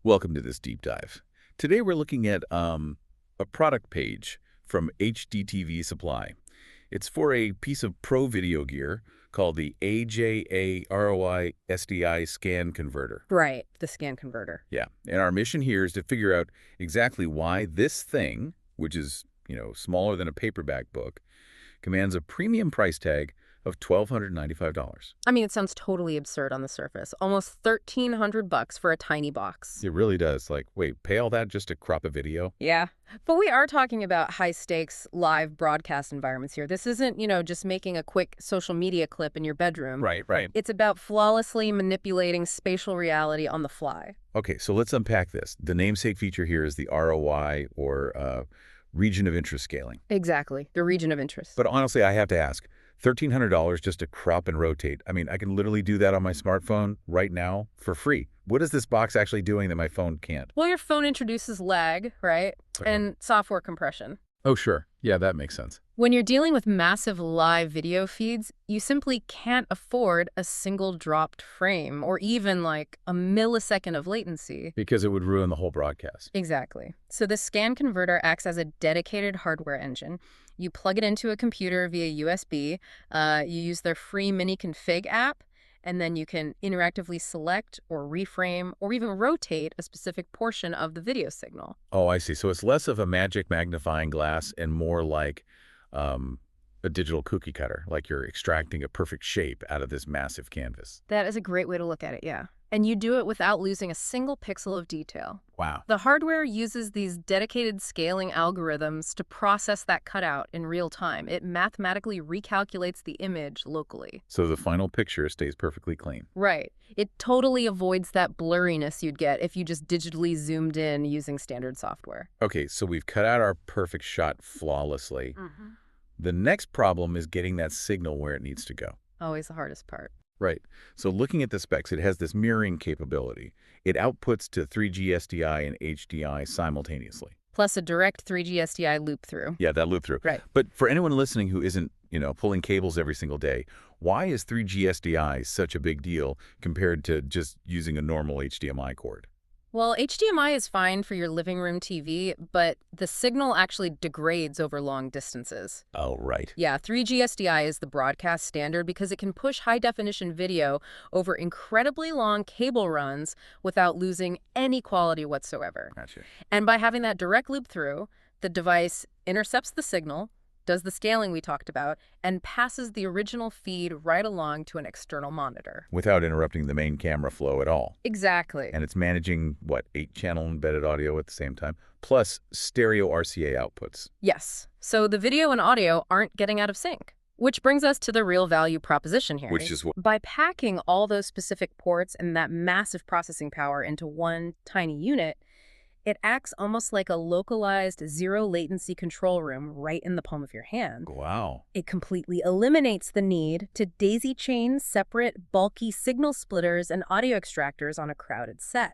Welcome to this deep dive. Today we're looking at a product page from HDTV Supply. It's for a piece of pro video gear called the AJA ROI-SDI Scan Converter. Right, the scan converter. Yeah, and our mission here is to figure out exactly why this thing, which is, smaller than a paperback book, commands a premium price tag of $1,295. I mean, it sounds totally absurd on the surface. Almost $1,300 for a tiny box. It really does. Like, wait, pay all that just to crop a video? Yeah, but we are talking about high-stakes live broadcast environments here. This isn't, just making a quick social media clip in your bedroom. Right. It's about flawlessly manipulating spatial reality on the fly. Okay, so let's unpack this. The namesake feature here is the ROI, or region of interest scaling. Exactly, the region of interest. But honestly, I have to ask, $1,300 just to crop and rotate. I mean, I can literally do that on my smartphone right now for free. What is this box actually doing that my phone can't? Well, your phone introduces lag, right? And software compression. Oh, sure. Yeah, that makes sense. When you're dealing with massive live video feeds, you simply can't afford a single dropped frame or even like a millisecond of latency. Because it would ruin the whole broadcast. Exactly. So the scan converter acts as a dedicated hardware engine. You plug it into a computer via USB, you use their free mini config app, and then you can interactively select or reframe or even rotate a specific portion of the video signal. Oh, I see. So it's less of a magic magnifying glass and more like a digital cookie cutter, like you're extracting a perfect shape out of this massive canvas. That is a great way to look at it, yeah. And you do it without losing a single pixel of detail. Wow. The hardware uses these dedicated scaling algorithms to process that cutout in real time. It mathematically recalculates the image locally. So the final picture stays perfectly clean. Right. It totally avoids that blurriness you'd get if you just digitally zoomed in using standard software. Okay, so we've cut out our perfect shot flawlessly. The next problem is getting that signal where it needs to go. Always the hardest part. Right. So looking at the specs, it has this mirroring capability. It outputs to 3G-SDI and HDI simultaneously. Plus a direct 3G-SDI loop-through. Yeah, that loop-through. Right. But for anyone listening who isn't, pulling cables every single day, why is 3G-SDI such a big deal compared to just using a normal HDMI cord? Well, HDMI is fine for your living room TV, but the signal actually degrades over long distances. Oh, right. Yeah, 3G-SDI is the broadcast standard because it can push high-definition video over incredibly long cable runs without losing any quality whatsoever. Gotcha. And by having that direct loop through, the device intercepts the signal, does the scaling we talked about, and passes the original feed right along to an external monitor. Without interrupting the main camera flow at all. Exactly. And it's managing, 8-channel embedded audio at the same time, plus stereo RCA outputs. Yes. So the video and audio aren't getting out of sync. Which brings us to the real value proposition here. Which is what? By packing all those specific ports and that massive processing power into one tiny unit, it acts almost like a localized zero-latency control room right in the palm of your hand. Wow. It completely eliminates the need to daisy-chain separate, bulky signal splitters and audio extractors on a crowded set.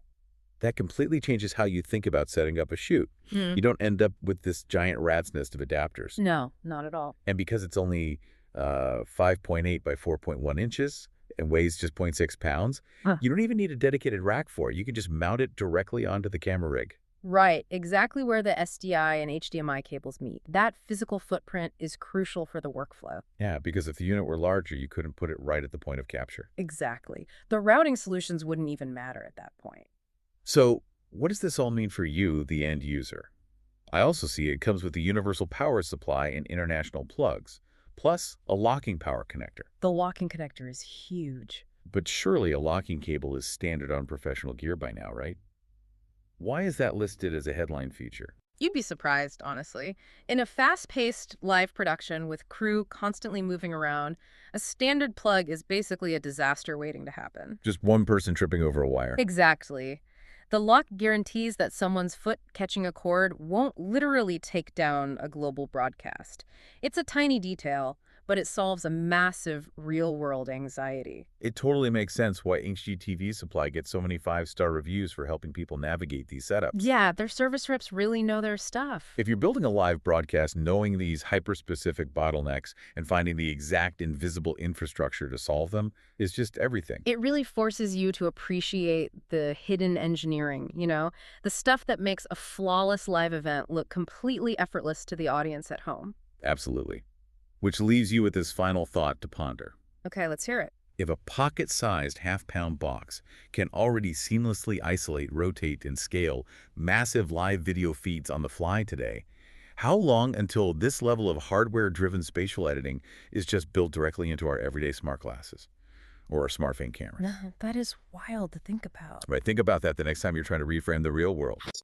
That completely changes how you think about setting up a shoot. You don't end up with this giant rat's nest of adapters. No, not at all. And because it's only 5.8 by 4.1 inches and weighs just 0.6 pounds, you don't even need a dedicated rack for it. You can just mount it directly onto the camera rig. Right, exactly where the SDI and HDMI cables meet. That physical footprint is crucial for the workflow. Yeah, because if the unit were larger, you couldn't put it right at the point of capture. Exactly. The routing solutions wouldn't even matter at that point. So what does this all mean for you, the end user? I also see it comes with a universal power supply and international plugs, plus a locking power connector. The locking connector is huge. But surely a locking cable is standard on professional gear by now, right? Why is that listed as a headline feature? You'd be surprised, honestly. In a fast-paced live production with crew constantly moving around, a standard plug is basically a disaster waiting to happen. Just one person tripping over a wire. Exactly. The lock guarantees that someone's foot catching a cord won't literally take down a global broadcast. It's a tiny detail, but it solves a massive real-world anxiety. It totally makes sense why HDTV Supply gets so many 5-star reviews for helping people navigate these setups. Yeah, their service reps really know their stuff. If you're building a live broadcast, knowing these hyper-specific bottlenecks and finding the exact invisible infrastructure to solve them is just everything. It really forces you to appreciate the hidden engineering, the stuff that makes a flawless live event look completely effortless to the audience at home. Absolutely. Which leaves you with this final thought to ponder. Okay, let's hear it. If a pocket-sized half-pound box can already seamlessly isolate, rotate, and scale massive live video feeds on the fly today, how long until this level of hardware-driven spatial editing is just built directly into our everyday smart glasses or our smartphone cameras? No, that is wild to think about. Right, think about that the next time you're trying to reframe the real world.